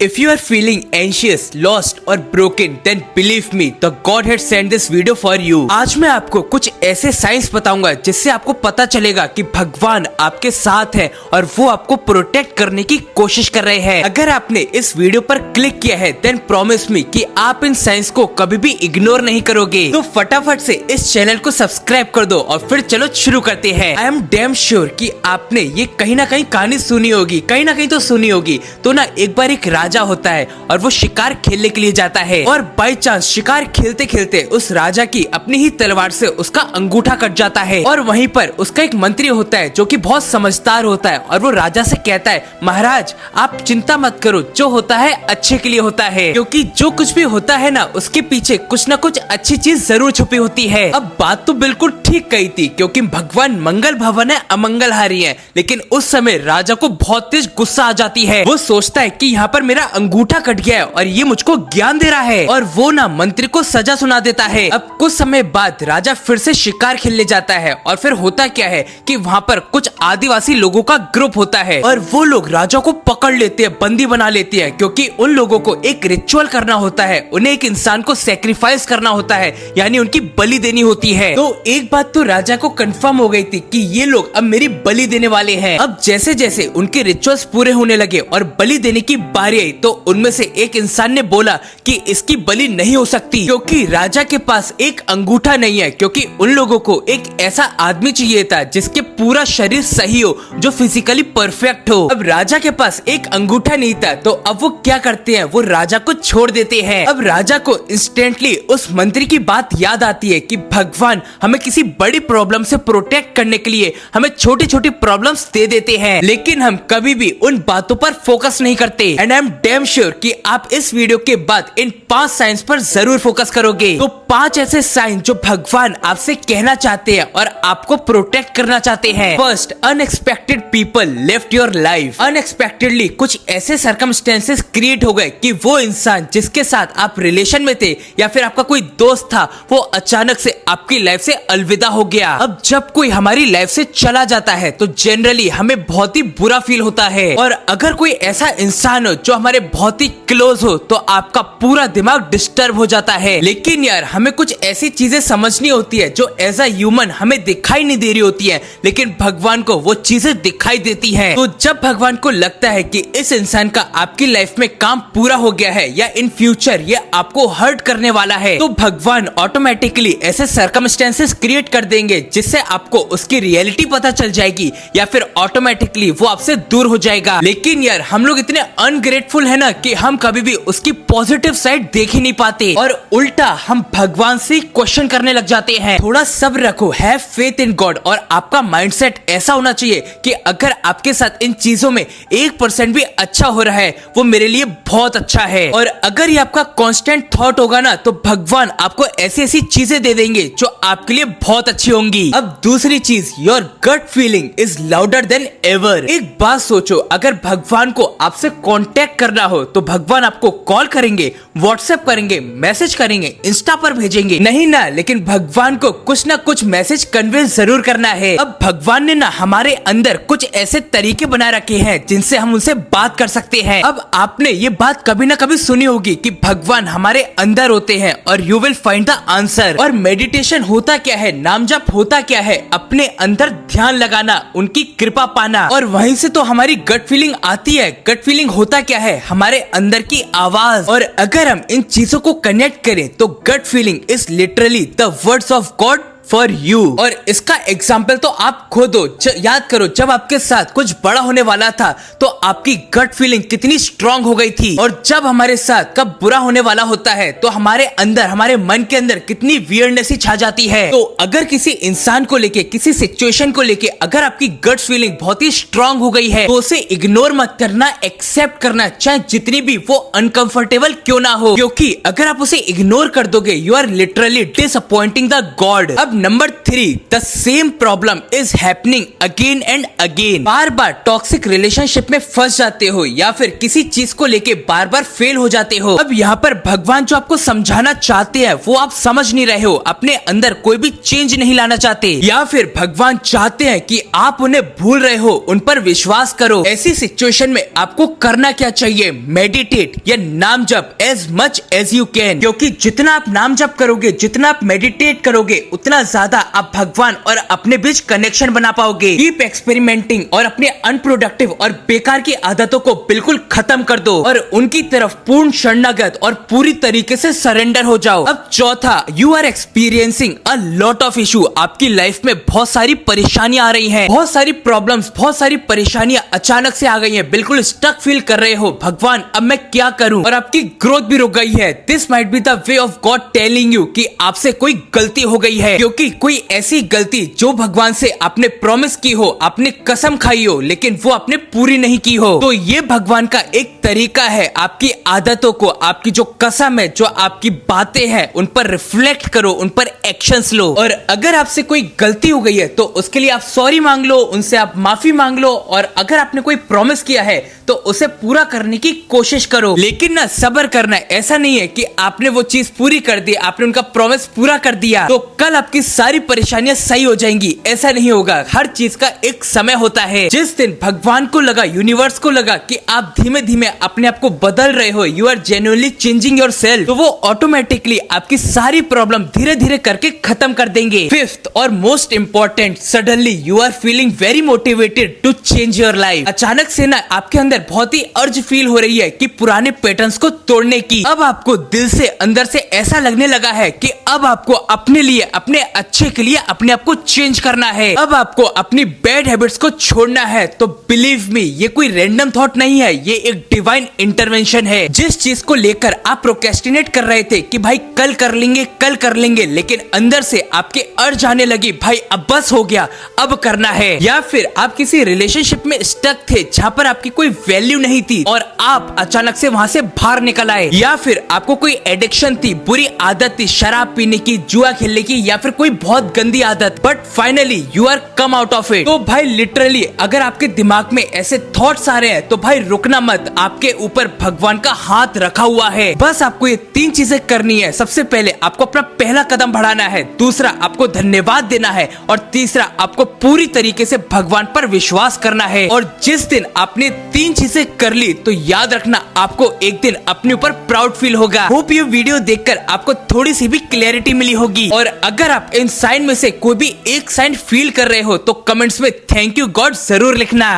If you are feeling anxious, lost or broken, then believe me, the God had sent this video for you. आज मैं आपको कुछ ऐसे science बताऊंगा जिससे आपको पता चलेगा कि भगवान आपके साथ है और वो आपको प्रोटेक्ट करने की कोशिश कर रहे हैं। अगर आपने इस वीडियो पर क्लिक किया है, then promise me कि आप इन साइंस को कभी भी इग्नोर नहीं करोगे। तो फटाफट से इस चैनल को सब्सक्राइब कर दो और फिर चलो शुरू करते हैं। आई एम डैम श्योर कि आपने ये कहीं ना कहीं कहानी सुनी होगी, कहीं ना कहीं तो सुनी होगी। तो ना एक बार एक राजा होता है और वो शिकार खेलने के लिए जाता है और बाय चांस शिकार खेलते खेलते उस राजा की अपनी ही तलवार से उसका अंगूठा कट जाता है। और वहीं पर उसका एक मंत्री होता है जो कि बहुत समझदार होता है और वो राजा से कहता है, महाराज आप चिंता मत करो, जो होता है अच्छे के लिए होता है, क्योंकि जो कुछ भी होता है ना उसके पीछे कुछ ना कुछ अच्छी चीज जरूर छुपी होती है। अब बात तो बिल्कुल ठीक कही थी, क्योंकि भगवान मंगल भवन है, अमंगलहारी है। लेकिन उस समय राजा को बहुत तेज गुस्सा आ जाती है। वो सोचता है कि यहाँ पर मेरा अंगूठा कट गया है और ये मुझको ज्ञान दे रहा है, और वो ना मंत्री को सजा सुना देता है। अब कुछ समय बाद राजा फिर से शिकार खेलने जाता है और फिर होता क्या है कि वहाँ पर कुछ आदिवासी लोगों का ग्रुप होता है और वो लोग राजा को पकड़ लेते हैं, बंदी बना लेते हैं, क्योंकि उन लोगों को एक रिचुअल करना होता है, उन्हें एक इंसान को सेक्रीफाइस करना होता है, यानी उनकी बलि देनी होती है। तो एक बात तो राजा को कंफर्म हो गई थी कि ये लोग अब मेरी बलि देने वाले हैं। अब जैसे जैसे उनके रिचुअल्स पूरे होने लगे और बलि देने की बारी आई, तो उनमें से एक इंसान ने बोला कि इसकी बलि नहीं हो सकती, क्योंकि राजा के पास एक अंगूठा नहीं है, क्योंकि उन लोगों को एक ऐसा आदमी चाहिए था जिसके पूरा शरीर सही हो, जो फिजिकली परफेक्ट हो। अब राजा के पास एक अंगूठा नहीं था, तो अब वो क्या करते हैं, वो राजा को छोड़ देते हैं। अब राजा को इंस्टेंटली उस मंत्री की बात याद आती है कि भगवान हमें किसी बड़ी प्रॉब्लम से प्रोटेक्ट करने के लिए हमें छोटी छोटी प्रॉब्लम्स दे देते हैं, लेकिन हम कभी भी उन बातों पर फोकस नहीं करते। And I am damn sure कि आप इस वीडियो के बाद इन 5 साइंस पर जरूर फोकस करोगे। तो 5 ऐसे साइन जो भगवान आपसे कहना चाहते हैं और आपको प्रोटेक्ट करना चाहते हैं। First, unexpected people left your life. Unexpectedly कुछ ऐसे सर्कमस्टेंसेस क्रिएट हो गए कि वो इंसान जिसके साथ आप रिलेशन में थे या फिर आपका कोई दोस्त था, वो अचानक से आपकी लाइफ से अलविदा हो गया। अब जब कोई हमारी लाइफ से चला जाता है तो जनरली हमें बहुत ही बुरा फील होता है, और अगर कोई ऐसा इंसान हो जो हमारे बहुत ही क्लोज हो तो आपका पूरा दिमाग डिस्टर्ब हो जाता है। लेकिन यार हमें कुछ ऐसी चीजें समझनी होती है जो एज अ ह्यूमन हमें दिखाई नहीं दे रही होती है, लेकिन भगवान को वो चीजें दिखाई देती हैं। तो जब भगवान को लगता है कि इस इंसान का आपकी लाइफ में काम पूरा हो गया है या इन फ्यूचर ये आपको हर्ट करने वाला है, तो भगवान ऑटोमेटिकली ऐसे सर्कमस्टेंसेस क्रिएट कर देंगे जिससे आपको उसकी रियलिटी पता चल जाएगी या फिर ऑटोमेटिकली वो आपसे दूर हो जाएगा। लेकिन यार हम लोग इतने अनग्रेटफुल है ना कि हम कभी भी उसकी पॉजिटिव साइड देख ही नहीं पाते, और उल्टा हम भगवान से क्वेश्चन करने लग जाते हैं। थोड़ा सब्र रखो, हैव फेथ इन गॉड, और आपका माइंडसेट ऐसा होना चाहिए कि अगर आपके साथ इन चीजों में 1% भी अच्छा हो रहा है, वो मेरे लिए बहुत अच्छा है। और अगर ये आपका कांस्टेंट थॉट होगा ना, तो भगवान आपको ऐसी ऐसी चीजें दे देंगे जो आपके लिए बहुत अच्छी होंगी। अब दूसरी चीज, your gut feeling is louder than ever. एक बात सोचो, अगर भगवान को आपसे कांटेक्ट करना हो तो भगवान आपको कॉल करेंगे, व्हाट्सएप करेंगे, मैसेज करेंगे, इंस्टा पर भेजेंगे? नहीं ना, लेकिन भगवान को कुछ ना कुछ मैसेज कन्वे जरूर करना है। अब भगवान ने ना हमारे अंदर कुछ ऐसे तरीके बना रखे हैं जिनसे हम उनसे बात कर सकते हैं। अब आपने ये बात कभी ना कभी सुनी होगी कि भगवान हमारे अंदर होते हैं और you will find the answer. और मेडिटेशन होता क्या है, नाम जप होता क्या है, अपने अंदर ध्यान लगाना, उनकी कृपा पाना, और वहीं से तो हमारी गट फीलिंग आती है। गट फीलिंग होता क्या है, हमारे अंदर की आवाज। और अगर हम इन चीजों को कनेक्ट करें तो gut feeling is literally the words of God for you. और इसका एग्जाम्पल तो आप खुद हो। याद करो, जब आपके साथ कुछ बड़ा होने वाला था तो आपकी गट फीलिंग कितनी स्ट्रांग हो गई थी, और जब हमारे साथ कब बुरा होने वाला होता है तो हमारे अंदर, हमारे मन के अंदर कितनी वियर्डनेस ही छा जाती है। तो अगर किसी इंसान को लेके, किसी सिचुएशन को लेके अगर आपकी गट फीलिंग बहुत ही स्ट्रांग हो गई है तो उसे इग्नोर मत करना, एक्सेप्ट करना, चाहे जितनी भी वो अनकंफर्टेबल क्यों ना हो, क्योंकि अगर आप उसे इग्नोर कर दोगे, you are literally disappointing the god. अब number 3, the same problem is happening again and again. बार बार टॉक्सिक रिलेशनशिप में फंस जाते हो या फिर किसी चीज को लेके बार बार फेल हो जाते हो। अब यहाँ पर भगवान जो आपको समझाना चाहते हैं वो आप समझ नहीं रहे हो, अपने अंदर कोई भी चेंज नहीं लाना चाहते, या फिर भगवान चाहते हैं कि आप उन्हें भूल रहे हो, उन पर विश्वास करो। ऐसी सिचुएशन में आपको करना क्या चाहिए? मेडिटेट या नाम जप as much as you can, क्योंकि जितना आप नाम जप करोगे, जितना आप मेडिटेट करोगे, उतना ज्यादा आप भगवान और अपने बीच कनेक्शन बना पाओगे। कीप एक्सपेरिमेंटिंग और अपने अनप्रोडक्टिव और बेकार की आदतों को बिल्कुल खत्म कर दो और उनकी तरफ पूर्ण शरणागत और पूरी तरीके से सरेंडर हो जाओ। अब चौथा, you are experiencing a lot of issue. आपकी लाइफ में बहुत सारी परेशानियां आ रही हैं, बहुत सारी प्रॉब्लम्स, बहुत सारी परेशानियां अचानक से आ गई हैं, बिल्कुल स्टक फील कर रहे हो, भगवान अब मैं क्या करूं, और आपकी ग्रोथ भी रुक गई है। This might be the way of God telling you कि आपसे कोई गलती हो गई है, क्योंकि कोई ऐसी गलती जो भगवान से आपने प्रॉमिस की हो, आपने कसम खाई हो, लेकिन वो आपने पूरी नहीं की हो। तो ये भगवान का एक तरीका है, आपकी आदतों को, आपकी जो कसम है, जो आपकी बातें हैं, उन पर रिफ्लेक्ट करो, उन पर एक्शंस लो। और अगर आपसे कोई गलती हो गई है तो उसके लिए आप सॉरी मांग लो, उनसे आप माफी मांग लो, और अगर आपने कोई प्रॉमिस किया है तो उसे पूरा करने की कोशिश करो। लेकिन ना सब्र करना है, ऐसा नहीं है कि आपने वो चीज पूरी कर दी, आपने उनका प्रॉमिस पूरा कर दिया तो कल आपकी सारी परेशानियां सही हो जाएंगी, ऐसा नहीं होगा। हर चीज का एक समय होता है। जिस दिन भगवान को लगा, यूनिवर्स को लगा कि आप धीमे धीमे अपने आप को बदल रहे हो, you are genuinely changing yourself, तो वो ऑटोमेटिकली आपकी सारी प्रॉब्लम धीरे धीरे करके खत्म कर देंगे। फिफ्थ और most important, suddenly you are feeling very motivated to change your life. अचानक से ना आपके अंदर बहुत ही अर्ज फील हो रही है कि पुराने पैटर्न्स को तोड़ने की। अब आपको दिल से, अंदर से ऐसा लगने लगा है कि अब आपको अपने लिए, अपने अच्छे के लिए अपने आप को चेंज करना है। अब आपको अपनी बैड हैबिट्स को छोड़ना है। तो बिलीव मी, ये कोई रैंडम थॉट नहीं है, ये एक डिवाइन इंटरवेंशन है। जिस चीज को लेकर आप प्रोक्रेस्टिनेट कर रहे थे कि भाई कल कर लेंगे, कल कर लेंगे, लेकिन अंदर से आपके अर्ज आने लगी, भाई अब बस हो गया, अब करना है। या फिर आप किसी रिलेशनशिप में स्टक थे जहां पर आपकी कोई वैल्यू नहीं थी और आप अचानक से वहां से बाहर निकल आए। या फिर आपको कोई एडिक्शन थी, बुरी आदत थी, शराब पीने की, जुआ खेलने की, या फिर कोई बहुत गंदी आदत, but finally you are come out of it. तो भाई लिटरली अगर आपके दिमाग में ऐसे थॉट्स आ रहे हैं तो भाई रुकना मत, आपके ऊपर भगवान का हाथ रखा हुआ है। बस आपको ये 3 चीजें करनी है। सबसे पहले आपको अपना पहला कदम बढ़ाना है, दूसरा आपको धन्यवाद देना है, और तीसरा आपको पूरी तरीके से भगवान पर विश्वास करना है। और जिस दिन आपने 3 चीजें कर ली तो याद रखना आपको एक दिन अपने ऊपर प्राउड फील होगा। होप ये वीडियो देखकर आपको थोड़ी सी भी क्लैरिटी मिली होगी। और अगर आप इन साइन में से कोई भी एक साइन फील कर रहे हो तो कमेंट्स में थैंक यू गॉड जरूर लिखना।